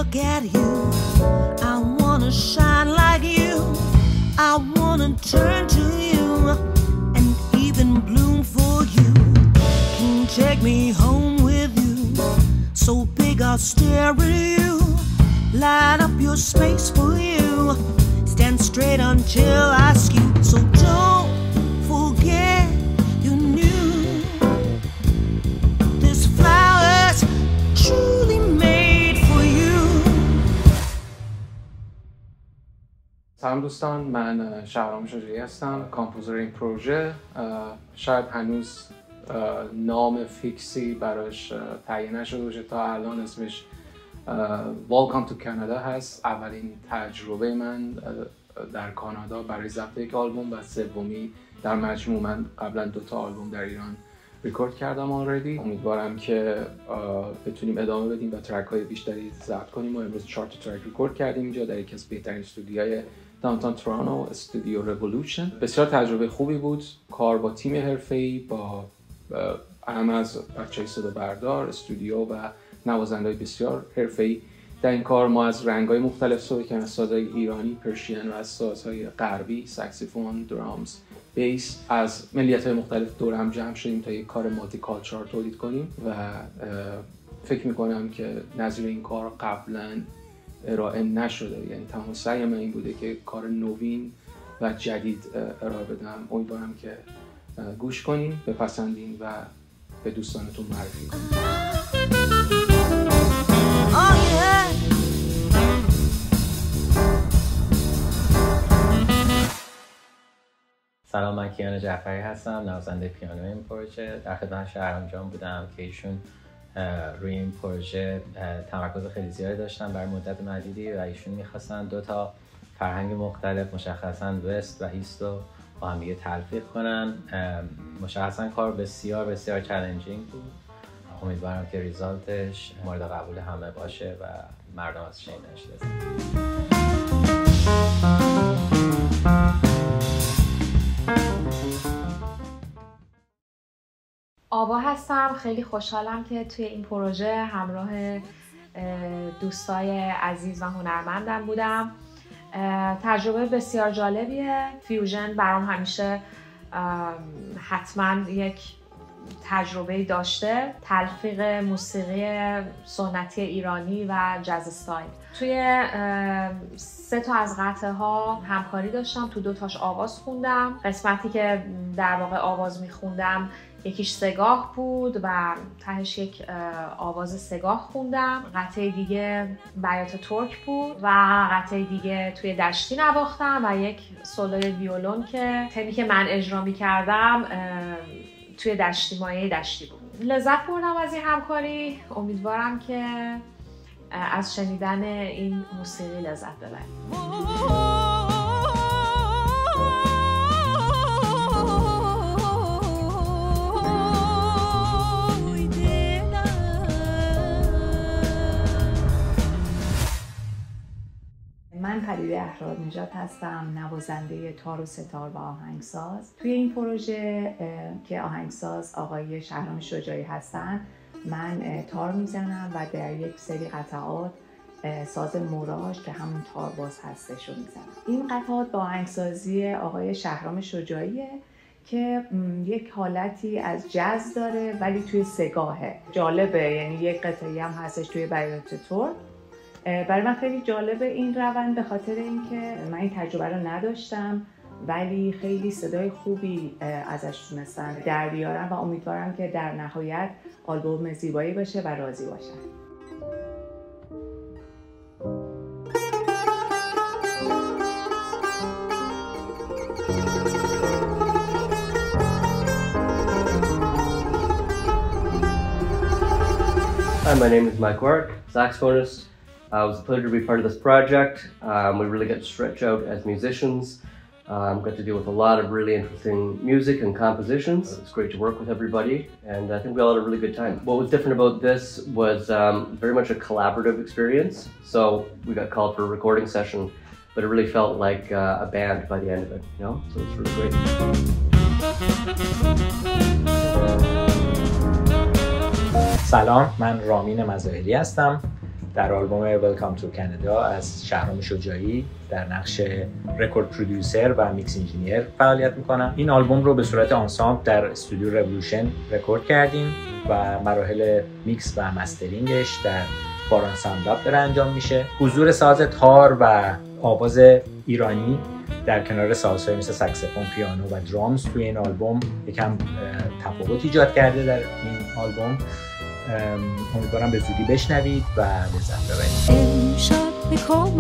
look at you, I wanna shine like you, I wanna turn to you and even bloom for you. Can you take me home with you? So big I'll stare at you, light up your space for you, stand straight until I ask you. So don't forget you knew this flower's truly made for you. سلام دوستان، من شهرام شجاعی هستم، کامپوزر این پروژه. شاید هنوز نام فیکسی براش تعیین نشده باشه، تا الان اسمش Welcome to Canada هست. اولین تجربه من در کانادا برای ضبط یک آلبوم و سومی در مجموع. من قبلا 2 آلبوم در ایران ریکورد کردم آلردی. امیدوارم که بتونیم ادامه بدیم و ترک های بیشتری ضبط کنیم. ما امروز 4 ترک ریکورد کردیم اینجا در یکی از بهترین استودیوهای داونتاون تورانتو، استودیو رولوشن. بسیار تجربه خوبی بود، کار با تیم حرفه‌ای، با هم از بچه‌های صدا بردار، استودیو و نوازنده‌های بسیار حرفه‌ای. در این کار ما از رنگ‌های مختلف استفاده کردیم، از سازهای ایرانی، پرشین و از سازهای غربی، ساکسیفون، درامز، بیس. از ملیت‌های مختلف دور هم جمع شدیم تا یک کار مالتی کالچرال تولید کنیم و فکر می‌کنم که نظیر این کار قبلاً ارائه نشده. یعنی تمام سعی من این بوده که کار نوین و جدید ارائه بدم. امیدوارم که گوش کنین، بپسندین و به دوستانتون معرفی کنین. سلام، من کیان جعفری هستم، نوازنده پیانو این پروژه. در خدمت شهرام جان بودم که ایشون روی این پروژه تمرکز خیلی زیادی داشتن برای مدت مدیدی و ایشون میخواستن 2 فرهنگ مختلف، مشخصاً وست و ایست رو با هم دیگه تلفیق کنن. مشخصاً کار بسیار بسیار چالنجینگ بود. امیدوارم که ریزالتش مورد قبول همه باشه و مردم از شنیدنش لذت ببرن. آوا هستم، خیلی خوشحالم که توی این پروژه همراه دوستای عزیز و هنرمندم بودم. تجربه بسیار جالبیه. فیوژن برام همیشه حتما یک تجربه داشته، تلفیق موسیقی سنتی ایرانی و جاز استایل. توی 3 از قطعه ها همکاری داشتم، تو 2 آواز خوندم. قسمتی که در واقع آواز میخوندم یکیش سگاه بود و تهش یک آواز سگاه خوندم. قطعه دیگه بیات ترک بود و قطعه دیگه توی دشتی نواختم و یک سولوی ویولون که تمی که من اجرا می‌کردم توی دشتی، مایه دشتی بود. لذت بردم از این همکاری. امیدوارم که از شنیدن این موسیقی لذت ببرید. من پریده احرارنژاد هستم، نوازنده تار و ستار و آهنگساز. توی این پروژه که آهنگساز آقای شهرام شجاعی هستن، من تار میزنم و در یک سری قطعات ساز موراژ که همون تارباز هستش رو میزنم. این قطعات با آهنگسازی آقای شهرام شجاعیه که یک حالتی از جاز داره ولی توی سگاهه. جالبه، یعنی یک قطعی هم هستش توی بیات ترک. برای من خیلی جالبه این روند، به خاطر اینکه من این تجربه رو نداشتم ولی خیلی صدای خوبی ازش تونستن در بیارن و امیدوارم که در نهایت آلبوم زیبایی باشه و راضی باشن. Hi, my name is Mike Warwick, saxophonist. It was a pleasure to be part of this project. We really got to stretch out as musicians. Got to deal with a lot of really interesting music and compositions. It was great to work with everybody, and I think we all had a really good time. What was different about this was very much a collaborative experience. So we got called for a recording session, but it really felt like a band by the end of it, you know? So it was really great. سلام، من رامین مظاهری هستم. در آلبوم Welcome to Canada از شهرام شجاعی در نقش رکورد پرودیوسر و میکس انجینیر فعالیت میکنم. این آلبوم رو به صورت آنسامبل در استودیو رولوشن رکورد کردیم و مراحل میکس و مسترینگش در باران ساوند لاب داره انجام میشه. حضور ساز تار و آواز ایرانی در کنار سازهای مثل ساکسیفون، پیانو و درامز توی این آلبوم یکم تفاوت ایجاد کرده در این آلبوم. امیدوارم به زودی بشنوید و لذت ببرید. امشب به خواب